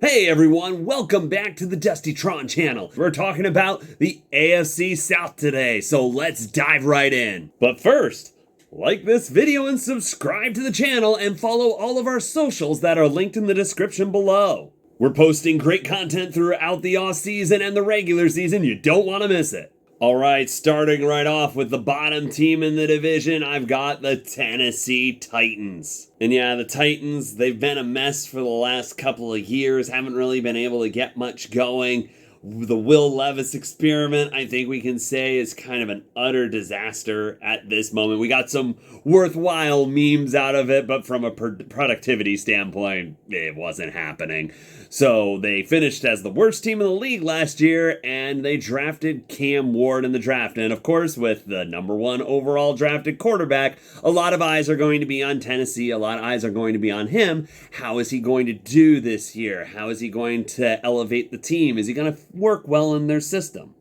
Hey everyone, welcome back to the Dustytron channel. We're talking about the AFC South today, so let's dive right in. But first, like this video and subscribe to the channel and follow all of our socials that are linked in the description below. We're posting great content throughout the off season and the regular season. You don't want to miss it. All right, starting right off with the bottom team in the division, I've got the Tennessee Titans. And yeah, the Titans, they've been a mess for the last couple of years, haven't really been able to get much going. The Will Levis experiment, I think we can say, is kind of an utter disaster at this moment. We got some worthwhile memes out of it, but from a productivity standpoint, it wasn't happening. So they finished as the worst team in the league last year, and they drafted Cam Ward in the draft. And of course, with the #1 overall drafted quarterback, a lot of eyes are going to be on Tennessee. A lot of eyes are going to be on him. How is he going to do this year? How is he going to elevate the team? Is he going to work well in their system?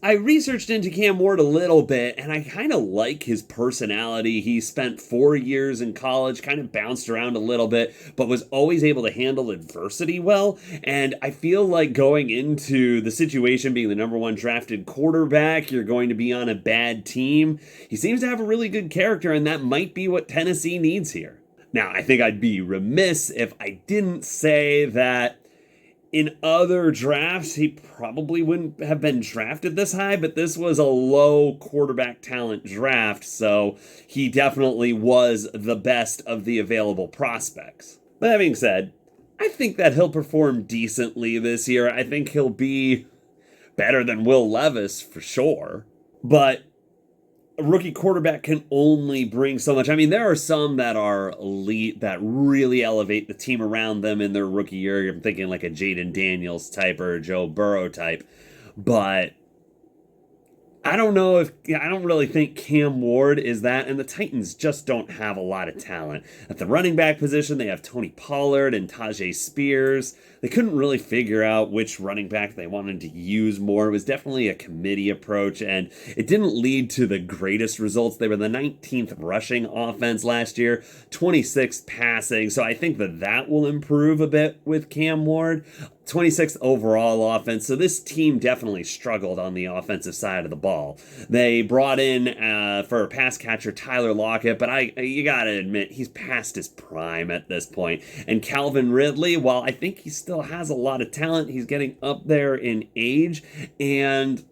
I researched into Cam Ward a little bit, and I kind of like his personality. He spent 4 years in college, kind of bounced around a little bit, but was always able to handle adversity well. And I feel like going into the situation being the #1 drafted quarterback, you're going to be on a bad team. He seems to have a really good character, and that might be what Tennessee needs here. Now, I think I'd be remiss if I didn't say that in other drafts, he probably wouldn't have been drafted this high, but this was a low quarterback talent draft, so he definitely was the best of the available prospects. But that being said, I think that he'll perform decently this year. I think he'll be better than Will Levis for sure, but a rookie quarterback can only bring so much. I mean, there are some that are elite that really elevate the team around them in their rookie year. I'm thinking like a Jaden Daniels type or a Joe Burrow type. But I don't really think Cam Ward is that, and the Titans just don't have a lot of talent. At the running back position, they have Tony Pollard and Tajay Spears. They couldn't really figure out which running back they wanted to use more. It was definitely a committee approach, and it didn't lead to the greatest results. They were the 19th rushing offense last year, 26th passing, so I think that will improve a bit with Cam Ward. 26th overall offense, so this team definitely struggled on the offensive side of the ball. They brought in for a pass catcher Tyler Lockett, but you gotta admit he's past his prime at this point. And Calvin Ridley, while I think he still has a lot of talent, he's getting up there in age, and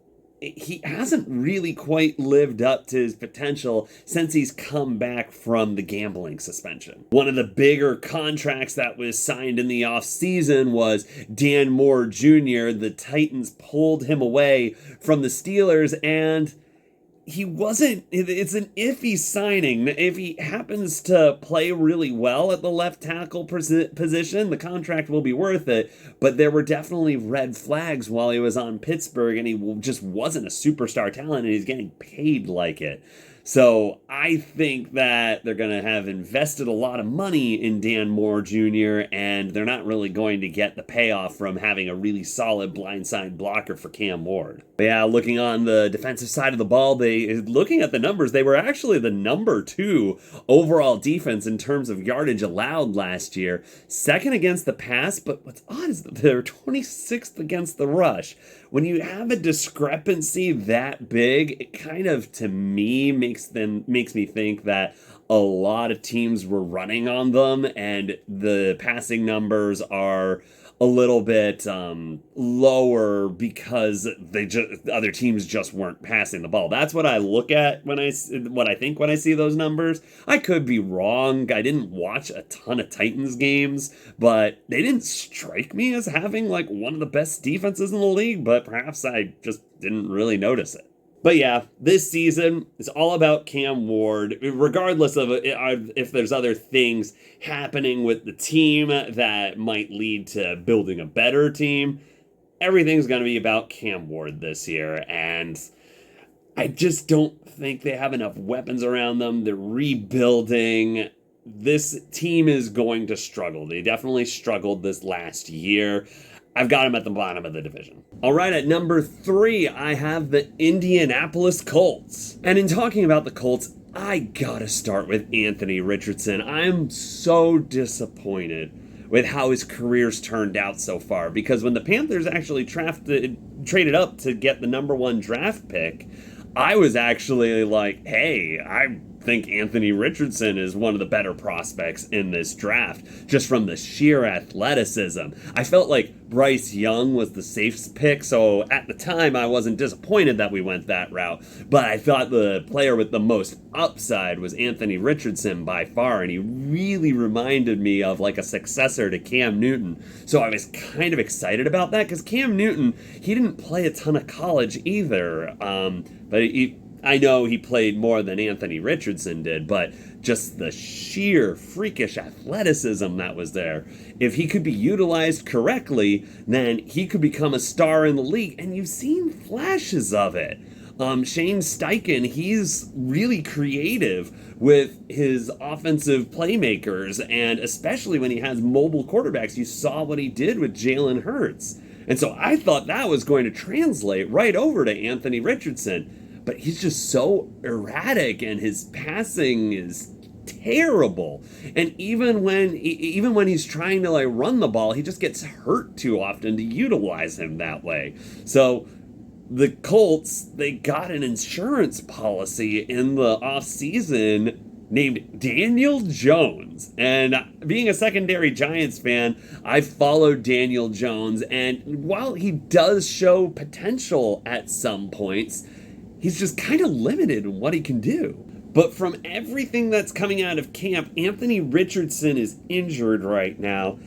he hasn't really quite lived up to his potential since he's come back from the gambling suspension. One of the bigger contracts that was signed in the offseason was Dan Moore Jr. The Titans pulled him away from the Steelers, and it's an iffy signing. If he happens to play really well at the left tackle position, the contract will be worth it, but there were definitely red flags while he was on Pittsburgh, and he just wasn't a superstar talent, and he's getting paid like it. So I think that they're going to have invested a lot of money in Dan Moore Jr., and they're not really going to get the payoff from having a really solid blindside blocker for Cam Ward. But yeah, looking on the defensive side of the ball, looking at the numbers, they were actually the #2 overall defense in terms of yardage allowed last year. Second against the pass, but what's odd is that they're 26th against the rush. When you have a discrepancy that big, it kind of, to me, makes me think that a lot of teams were running on them, and the passing numbers are a little bit lower because other teams just weren't passing the ball. That's what I look at when I think when I see those numbers. I could be wrong. I didn't watch a ton of Titans games, but they didn't strike me as having like one of the best defenses in the league, but perhaps I just didn't really notice it. But yeah, this season is all about Cam Ward, regardless of if there's other things happening with the team that might lead to building a better team. Everything's going to be about Cam Ward this year, and I just don't think they have enough weapons around them. They're rebuilding. This team is going to struggle. They definitely struggled this last year. I've got him at the bottom of the division. All right, at #3, I have the Indianapolis Colts. And in talking about the Colts, I gotta start with Anthony Richardson. I'm so disappointed with how his career's turned out so far. Because when the Panthers actually traded up to get the #1 draft pick, I was actually like, hey, I think Anthony Richardson is one of the better prospects in this draft, just from the sheer athleticism. I felt like Bryce Young was the safe pick, so at the time I wasn't disappointed that we went that route, but I thought the player with the most upside was Anthony Richardson by far, and he really reminded me of like a successor to Cam Newton. So I was kind of excited about that, because Cam Newton, he didn't play a ton of college either, but I know he played more than Anthony Richardson did, but just the sheer freakish athleticism that was there. If he could be utilized correctly, then he could become a star in the league, and you've seen flashes of it. Shane Steichen, he's really creative with his offensive playmakers, and especially when he has mobile quarterbacks. You saw what he did with Jalen Hurts. And so I thought that was going to translate right over to Anthony Richardson. But he's just so erratic, and his passing is terrible. And even when he's trying to like run the ball, he just gets hurt too often to utilize him that way. So the Colts, they got an insurance policy in the offseason named Daniel Jones. And being a secondary Giants fan, I followed Daniel Jones, and while he does show potential at some points, he's just kind of limited in what he can do. But from everything that's coming out of camp, Anthony Richardson is injured right now,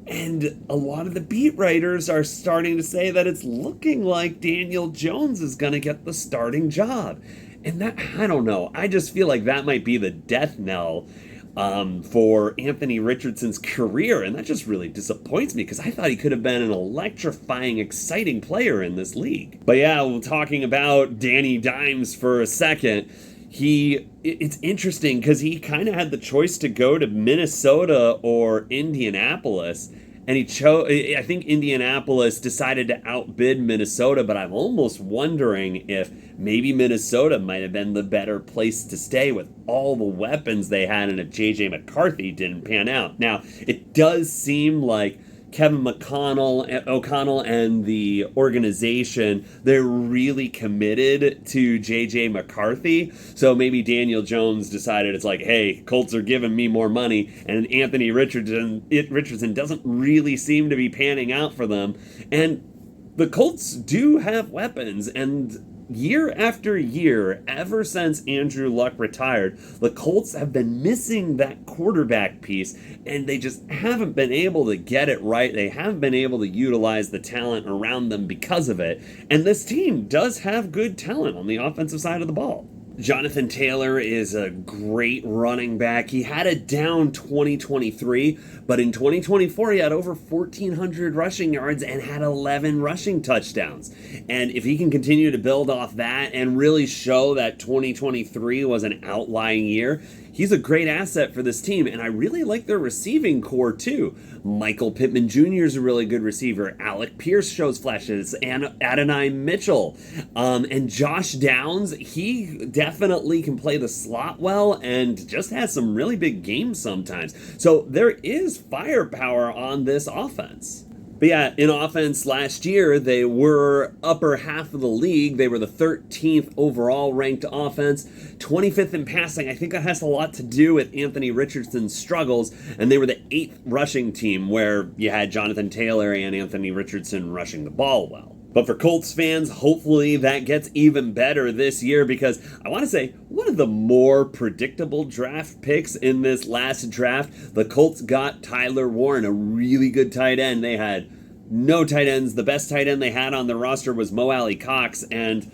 and a lot of the beat writers are starting to say that it's looking like Daniel Jones is going to get the starting job. And that, I don't know, I just feel like that might be the death knell for Anthony Richardson's career, and that just really disappoints me, because I thought he could have been an electrifying, exciting player in this league. But yeah, we're talking about Danny Dimes for a second. It's interesting because he kind of had the choice to go to Minnesota or Indianapolis, and he chose, I think Indianapolis decided to outbid Minnesota, but I'm almost wondering if maybe Minnesota might have been the better place to stay with all the weapons they had, and if J.J. McCarthy didn't pan out. Now, it does seem like Kevin O'Connell and the organization, they're really committed to J.J. McCarthy. So maybe Daniel Jones decided, it's like, hey, Colts are giving me more money, and Anthony Richardson doesn't really seem to be panning out for them. And the Colts do have weapons, and year after year, ever since Andrew Luck retired, the Colts have been missing that quarterback piece, and they just haven't been able to get it right. They haven't been able to utilize the talent around them because of it. And this team does have good talent on the offensive side of the ball. Jonathan Taylor is a great running back. He had a down 2023, but in 2024 he had over 1,400 rushing yards and had 11 rushing touchdowns. And if he can continue to build off that and really show that 2023 was an outlying year, he's a great asset for this team, and I really like their receiving core too. Michael Pittman Jr. is a really good receiver. Alec Pierce shows flashes, and Adonai Mitchell. And Josh Downs, he definitely can play the slot well and just has some really big games sometimes. So there is firepower on this offense. But yeah, in offense last year, they were upper half of the league. They were the 13th overall ranked offense, 25th in passing. I think that has a lot to do with Anthony Richardson's struggles. And they were the 8th rushing team, where you had Jonathan Taylor and Anthony Richardson rushing the ball well. But for Colts fans, hopefully that gets even better this year, because I want to say one of the more predictable draft picks in this last draft, the Colts got Tyler Warren, a really good tight end. They had no tight ends. The best tight end they had on their roster was Mo Alley Cox, and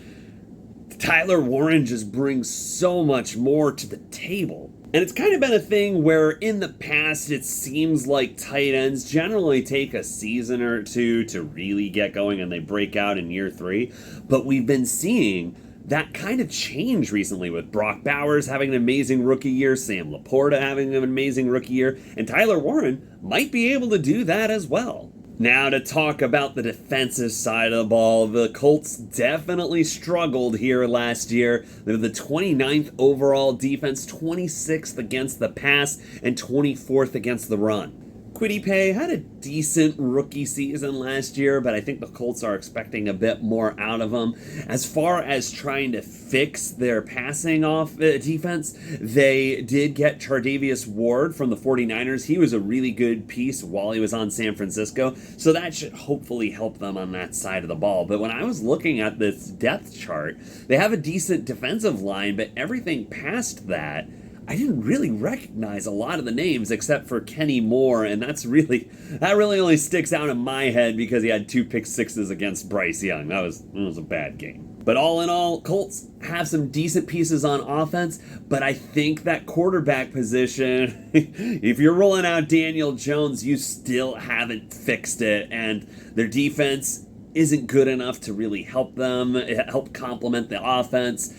Tyler Warren just brings so much more to the table. And it's kind of been a thing where in the past it seems like tight ends generally take a season or two to really get going and they break out in year 3. But we've been seeing that kind of change recently, with Brock Bowers having an amazing rookie year, Sam Laporta having an amazing rookie year, and Tyler Warren might be able to do that as well. Now to talk about the defensive side of the ball, the Colts definitely struggled here last year. They were the 29th overall defense, 26th against the pass, and 24th against the run. Kwity Paye had a decent rookie season last year, but I think the Colts are expecting a bit more out of him. As far as trying to fix their passing off defense, they did get Chardavius Ward from the 49ers. He was a really good piece while he was on San Francisco, so that should hopefully help them on that side of the ball. But when I was looking at this depth chart, they have a decent defensive line, but everything past that, I didn't really recognize a lot of the names except for Kenny Moore, and that really only sticks out in my head because he had 2 pick sixes against Bryce Young. That was a bad game. But all in all, Colts have some decent pieces on offense, but I think that quarterback position, if you're rolling out Daniel Jones, you still haven't fixed it, and their defense isn't good enough to really help complement the offense.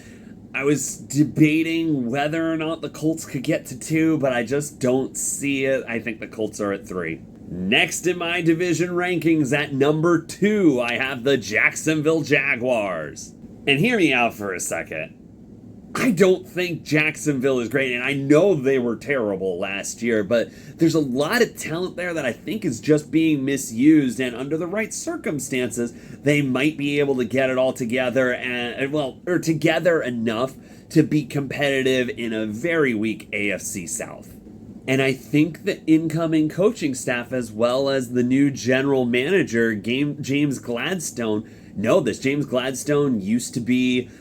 I was debating whether or not the Colts could get to 2, but I just don't see it. I think the Colts are at 3. Next in my division rankings at number 2, I have the Jacksonville Jaguars. And hear me out for a second. I don't think Jacksonville is great, and I know they were terrible last year, but there's a lot of talent there that I think is just being misused, and under the right circumstances, they might be able to get it all together, or together enough to be competitive in a very weak AFC South. And I think the incoming coaching staff, as well as the new general manager, James Gladstone, know this. James Gladstone used to be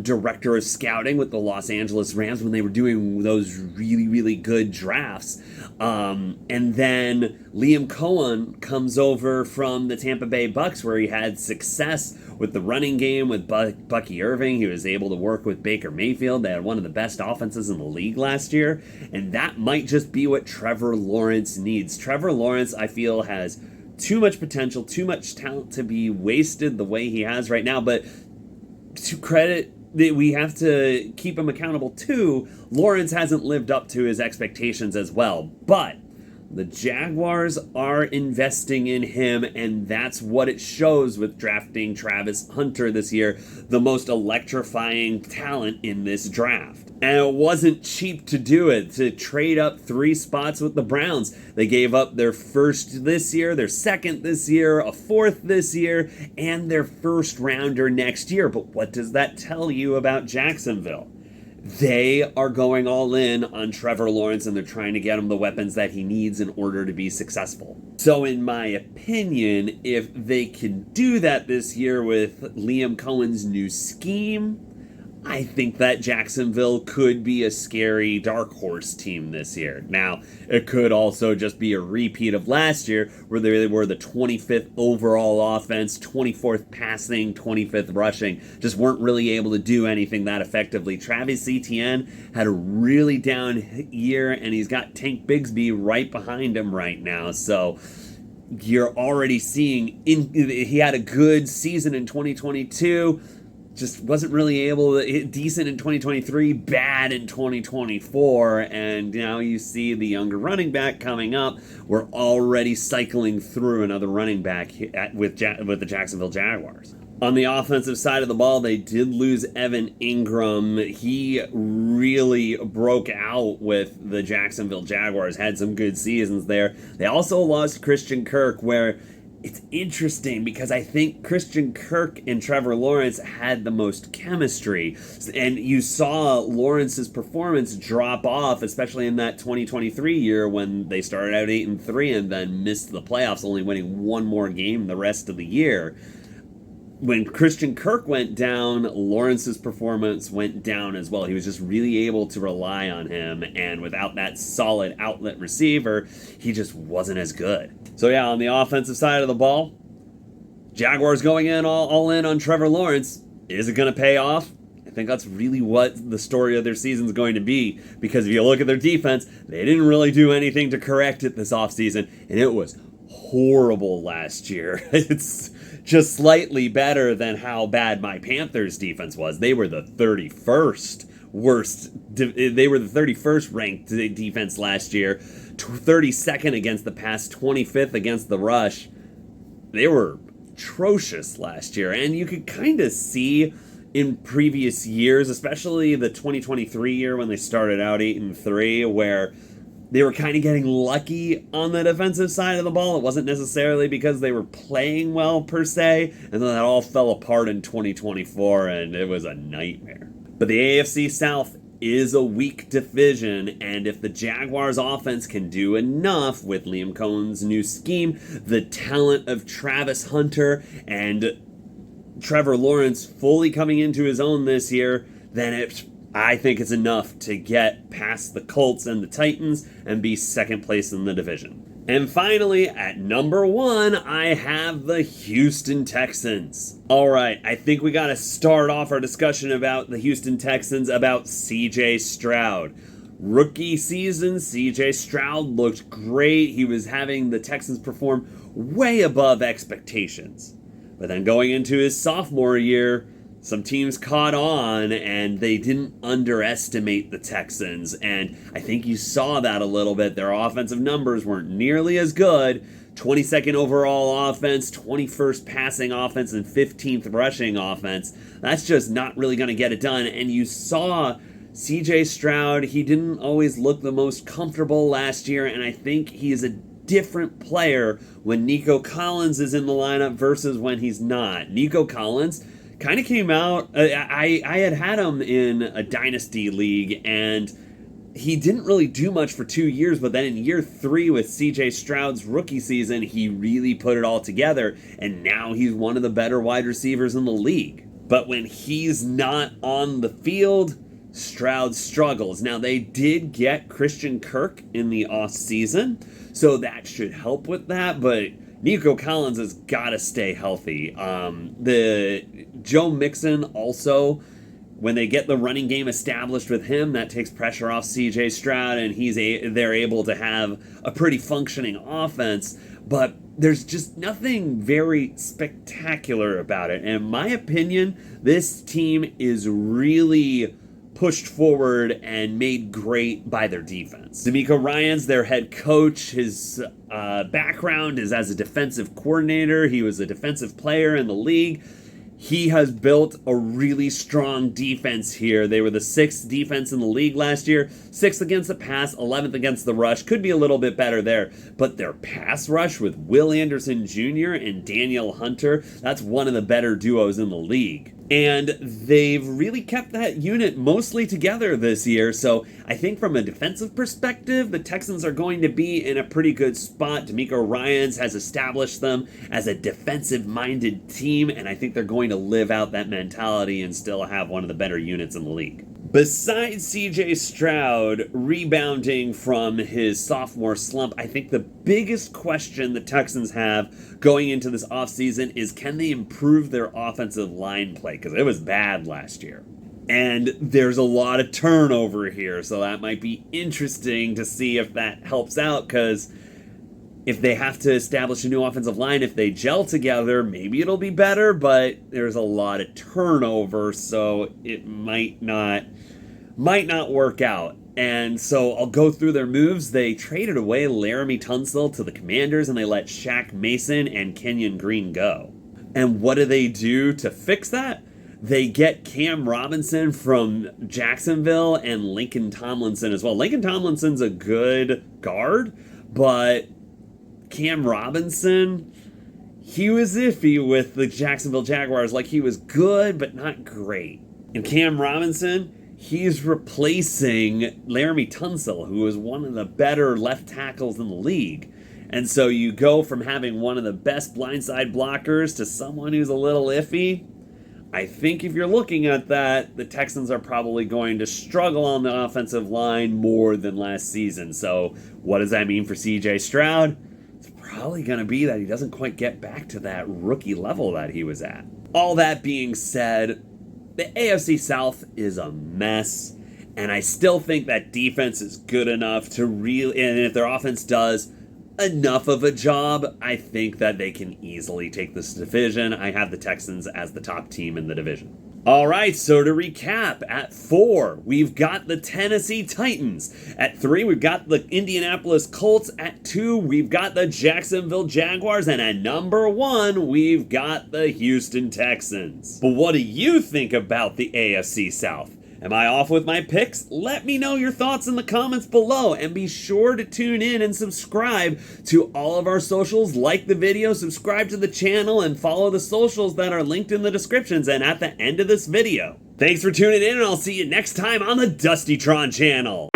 director of scouting with the Los Angeles Rams when they were doing those really, really good drafts. And then Liam Cohen comes over from the Tampa Bay Bucks, where he had success with the running game with Bucky Irving. He was able to work with Baker Mayfield. They had one of the best offenses in the league last year. And that might just be what Trevor Lawrence needs. Trevor Lawrence, I feel, has too much potential, too much talent to be wasted the way he has right now. But to credit that we have to keep him accountable too, Lawrence hasn't lived up to his expectations as well. But the Jaguars are investing in him, and that's what it shows with drafting Travis Hunter this year, the most electrifying talent in this draft. And it wasn't cheap to do it, to trade up 3 spots with the Browns. They gave up their first this year, their second this year, a fourth this year, and their first rounder next year. But what does that tell you about Jacksonville? They are going all in on Trevor Lawrence, and they're trying to get him the weapons that he needs in order to be successful. So in my opinion, if they can do that this year with Liam Cohen's new scheme, I think that Jacksonville could be a scary dark horse team this year. Now, it could also just be a repeat of last year, where they were the 25th overall offense, 24th passing, 25th rushing. Just weren't really able to do anything that effectively. Travis Etienne had a really down year, and he's got Tank Bigsby right behind him right now. So you're already seeing, he had a good season in 2022, just wasn't really able to, decent in 2023, bad in 2024, and now you see the younger running back coming up. We're already cycling through another running back with the Jacksonville Jaguars. On the offensive side of the ball, they did lose Evan Ingram. He really broke out with the Jacksonville Jaguars, had some good seasons there. They also lost Christian Kirk, where it's interesting because I think Christian Kirk and Trevor Lawrence had the most chemistry, and you saw Lawrence's performance drop off, especially in that 2023 year when they started out 8-3 and then missed the playoffs, only winning 1 more game the rest of the year. When Christian Kirk went down, Lawrence's performance went down as well. He was just really able to rely on him, and without that solid outlet receiver, he just wasn't as good. So yeah, on the offensive side of the ball, Jaguars going in all in on Trevor Lawrence. Is it going to pay off? I think that's really what the story of their season is going to be, because if you look at their defense, they didn't really do anything to correct it this offseason, and it was horrible last year. It's just slightly better than how bad my Panthers defense was. They were the 31st worst. They were the 31st ranked defense last year, 32nd against the pass, 25th against the rush. They were atrocious last year, and you could kind of see in previous years, especially the 2023 year when they started out 8-3, where they were kind of getting lucky on the defensive side of the ball. It wasn't necessarily because they were playing well per se, and then that all fell apart in 2024, and it was a nightmare. But the AFC South is a weak division, and if the Jaguars offense can do enough with Liam Cohen's new scheme, the talent of Travis Hunter and Trevor Lawrence fully coming into his own this year, then I think it's enough to get past the Colts and the Titans and be second place in the division. And finally, at number 1, I have the Houston Texans. All right, I think we got to start off our discussion about the Houston Texans about CJ Stroud. Rookie season, CJ Stroud looked great. He was having the Texans perform way above expectations. But then going into his sophomore year, some teams caught on and they didn't underestimate the Texans. And I think you saw that a little bit. Their offensive numbers weren't nearly as good. 22nd overall offense, 21st passing offense, and 15th rushing offense. That's just not really going to get it done. And you saw CJ Stroud, he didn't always look the most comfortable last year. And I think he is a different player when Nico Collins is in the lineup versus when he's not. Nico Collins kind of came out, I had him in a dynasty league, and he didn't really do much for 2 years, but then in year 3 with CJ Stroud's rookie season, he really put it all together, and now he's one of the better wide receivers in the league. But when he's not on the field, Stroud struggles. Now, they did get Christian Kirk in the offseason, so that should help with that, but Nico Collins has got to stay healthy. The Joe Mixon also, when they get the running game established with him, that takes pressure off CJ Stroud, and they're able to have a pretty functioning offense. But there's just nothing very spectacular about it. And in my opinion, this team is really pushed forward and made great by their defense. D'Amico Ryans, their head coach, his background is as a defensive coordinator. He was a defensive player in the league. He has built a really strong defense here. They were the 6th defense in the league last year, 6th against the pass, 11th against the rush. Could be a little bit better there, but their pass rush with Will Anderson Jr. and Daniel Hunter, that's one of the better duos in the league. And they've really kept that unit mostly together this year. So I think from a defensive perspective, the Texans are going to be in a pretty good spot. D'Amico Ryans has established them as a defensive-minded team, and I think they're going to live out that mentality and still have one of the better units in the league. Besides CJ Stroud rebounding from his sophomore slump, I think the biggest question the Texans have going into this offseason is, can they improve their offensive line play? Because it was bad last year. And there's a lot of turnover here, so that might be interesting to see if that helps out, because if they have to establish a new offensive line, if they gel together, maybe it'll be better, but there's a lot of turnover, so it might not work out. And so I'll go through their moves. They traded away Laramie Tunsil to the Commanders, and they let Shaq Mason and Kenyon Green go. And what do they do to fix that? They get Cam Robinson from Jacksonville and Lincoln Tomlinson as well. Lincoln Tomlinson's a good guard, but Cam Robinson, he was iffy with the Jacksonville Jaguars. Like, he was good, but not great. And Cam Robinson, he's replacing Laramie Tunsil, who is one of the better left tackles in the league. And so you go from having one of the best blindside blockers to someone who's a little iffy. I think if you're looking at that, the Texans are probably going to struggle on the offensive line more than last season. So what does that mean for CJ Stroud? It's probably going to be that he doesn't quite get back to that rookie level that he was at. All that being said, the AFC South is a mess, and I still think that defense is good enough to really, and if their offense does enough of a job, I think that they can easily take this division. I have the Texans as the top team in the division. All right, so to recap, at 4, we've got the Tennessee Titans. At 3, we've got the Indianapolis Colts. At 2, we've got the Jacksonville Jaguars. And at number 1, we've got the Houston Texans. But what do you think about the AFC South? Am I off with my picks? Let me know your thoughts in the comments below, and be sure to tune in and subscribe to all of our socials. Like the video, subscribe to the channel, and follow the socials that are linked in the descriptions and at the end of this video. Thanks for tuning in, and I'll see you next time on the Dustytron channel.